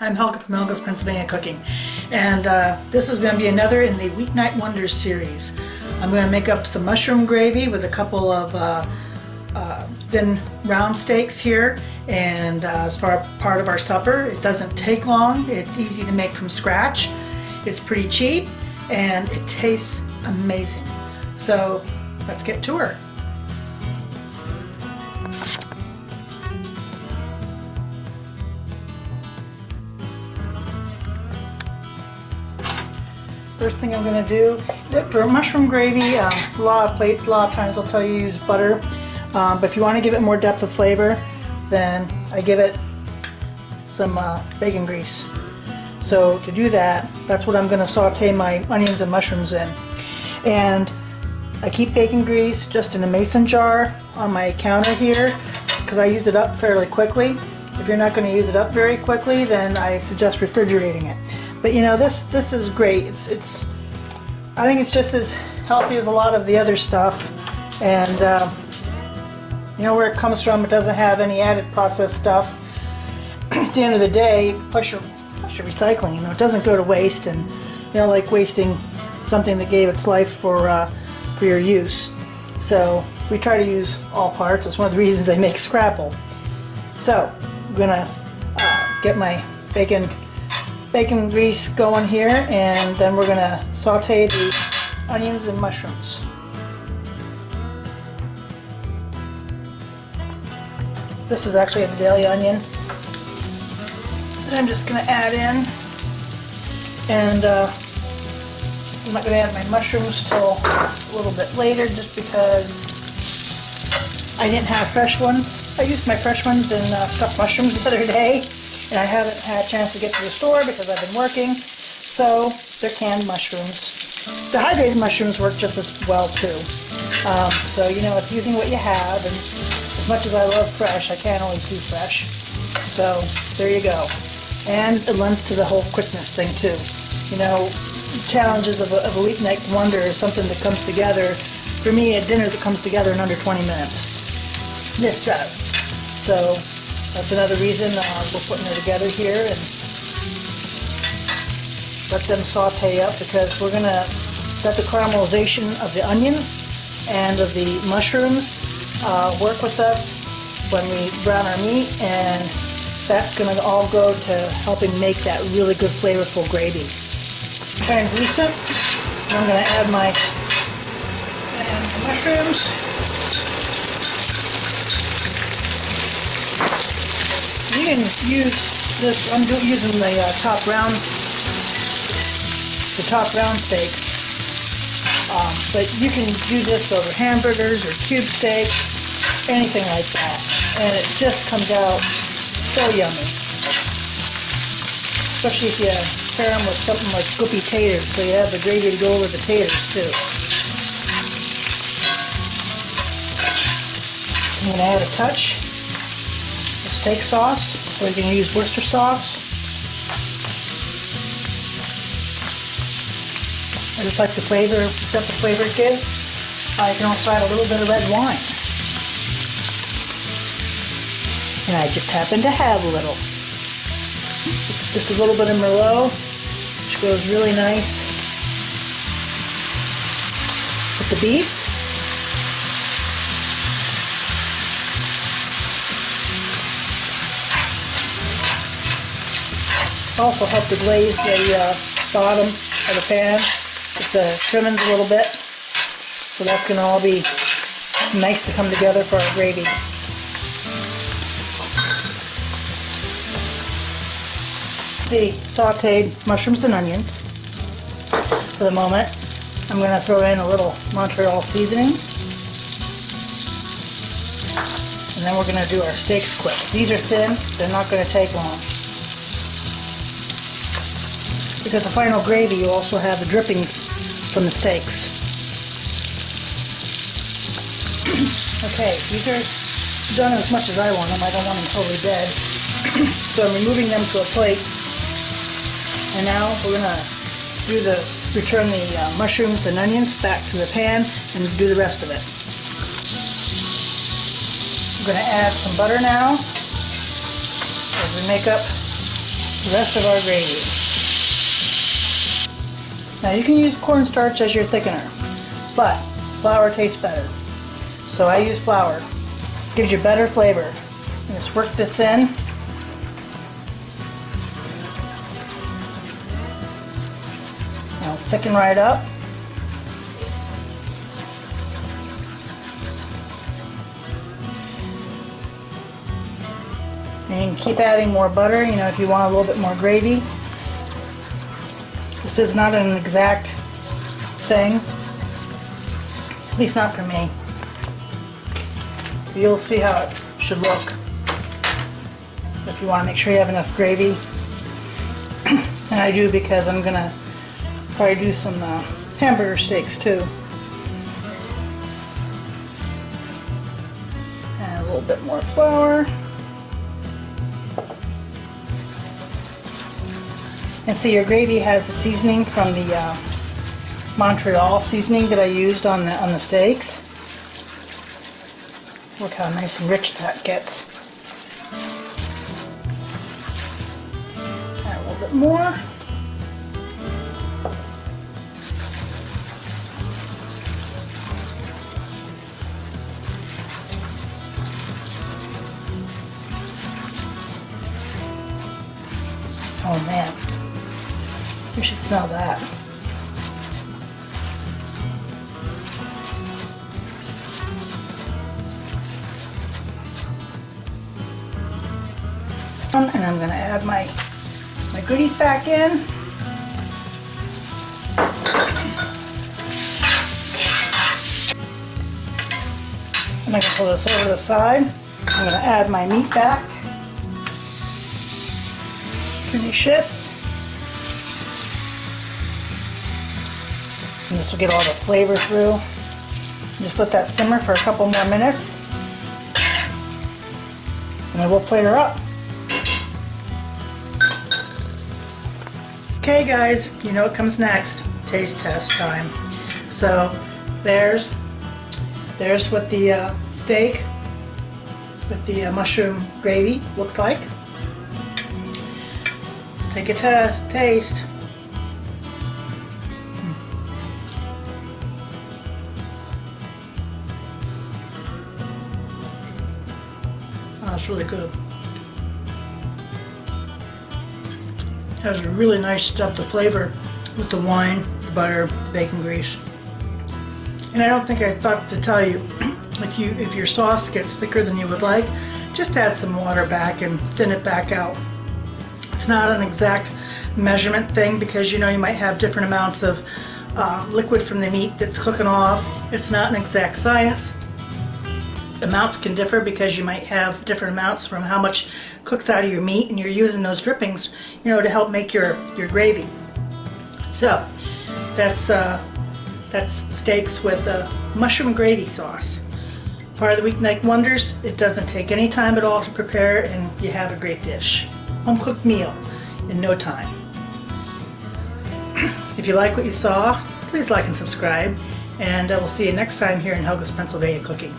I'm Helga from Helga's Pennsylvania Cooking, and this is going to be another in the Weeknight Wonders series. I'm going to make up some mushroom gravy with a couple of thin round steaks here, and as far part of our supper. It doesn't take long, it's easy to make from scratch, it's pretty cheap, and it tastes amazing. So let's get to her. First thing I'm going to do, for mushroom gravy, a lot of times they'll tell you to use butter, but if you want to give it more depth of flavor, then I give it some bacon grease. So to do that, that's what I'm going to saute my onions and mushrooms in. And I keep bacon grease just in a mason jar on my counter here, because I use it up fairly quickly. If you're not going to use it up very quickly, then I suggest refrigerating it. But you know, this is great. I think it's just as healthy as a lot of the other stuff, and you know where it comes from. It doesn't have any added processed stuff. At the end of the day, plus your recycling. You know, it doesn't go to waste, and you know, like wasting something that gave its life for your use. So we try to use all parts. It's one of the reasons they make Scrapple. So I'm gonna get my bacon grease going here, and then we're going to saute the onions and mushrooms. This is actually a Vidalia onion that I'm just going to add in, and I'm not going to add my mushrooms till a little bit later just because I didn't have fresh ones. I used my fresh ones in stuffed mushrooms the other day, and I haven't had a chance to get to the store because I've been working, so they're canned mushrooms. Dehydrated mushrooms work just as well too. So you know, it's using what you have, and as much as I love fresh, I can't always do fresh. So there you go. And it lends to the whole quickness thing too. You know, challenges of a weeknight wonder is something that comes together, for me, a dinner that comes together in under 20 minutes. This does. So that's another reason we're putting it together here, and let them saute up, because we're going to let the caramelization of the onions and of the mushrooms work with us when we brown our meat, and that's going to all go to helping make that really good flavorful gravy. Translucent, and I'm going to add my mushrooms. You can use this. I'm using the top round steaks, but you can do this over hamburgers or cube steaks, anything like that, and it just comes out so yummy. Especially if you pair them with something like goopy taters, so you have the gravy to go over the taters too. I'm going to add a touch steak sauce, or you can use Worcester sauce. I just like the flavor, the flavor it gives. You can also add a little bit of red wine. And I just happen to have a little. Just a little bit of Merlot, which goes really nice with the beef. Also help to glaze the bottom of the pan with the trimmings a little bit. So that's going to all be nice to come together for our gravy. The sauteed mushrooms and onions. For the moment, I'm going to throw in a little Montreal seasoning. And then we're going to do our steaks quick. These are thin, they're not going to take long. Because the final gravy, you also have the drippings from the steaks. Okay, these are done as much as I want them. I don't want them totally dead. So I'm removing them to a plate. And now we're going to return the mushrooms and onions back to the pan and do the rest of it. I'm going to add some butter now as we make up the rest of our gravy. Now you can use cornstarch as your thickener, but flour tastes better. So I use flour. Gives you better flavor. And just work this in. Now thicken right up. And you can keep adding more butter, you know, if you want a little bit more gravy. This is not an exact thing, at least not for me. You'll see how it should look if you want to make sure you have enough gravy. And I do because I'm going to probably do some hamburger steaks too. And a little bit more flour. And see, your gravy has the seasoning from the Montreal seasoning that I used on the steaks. Look how nice and rich that gets. Add a little bit more. Oh man. You should smell that. And I'm going to add my goodies back in. I'm going to pull this over to the side. I'm going to add my meat back. Finish this. And this will get all the flavor through. Just let that simmer for a couple more minutes. And then we'll plate her up. Okay guys, you know what comes next. Taste test time. So there's what the steak with the mushroom gravy looks like. Let's take a taste. Oh, it's really good. Has a really nice depth of flavor with the wine, the butter, the bacon grease. And I don't think I thought to tell you, like if your sauce gets thicker than you would like, just add some water back and thin it back out. It's not an exact measurement thing because you know you might have different amounts of liquid from the meat that's cooking off. It's not an exact science. Amounts can differ because you might have different amounts from how much cooks out of your meat, and you're using those drippings, you know, to help make your gravy. So that's steaks with mushroom gravy sauce. Part of the Weeknight Wonders. It doesn't take any time at all to prepare, and you have a great dish. Home cooked meal in no time. If you like what you saw, please like and subscribe, and we'll see you next time here in Helga's Pennsylvania Cooking.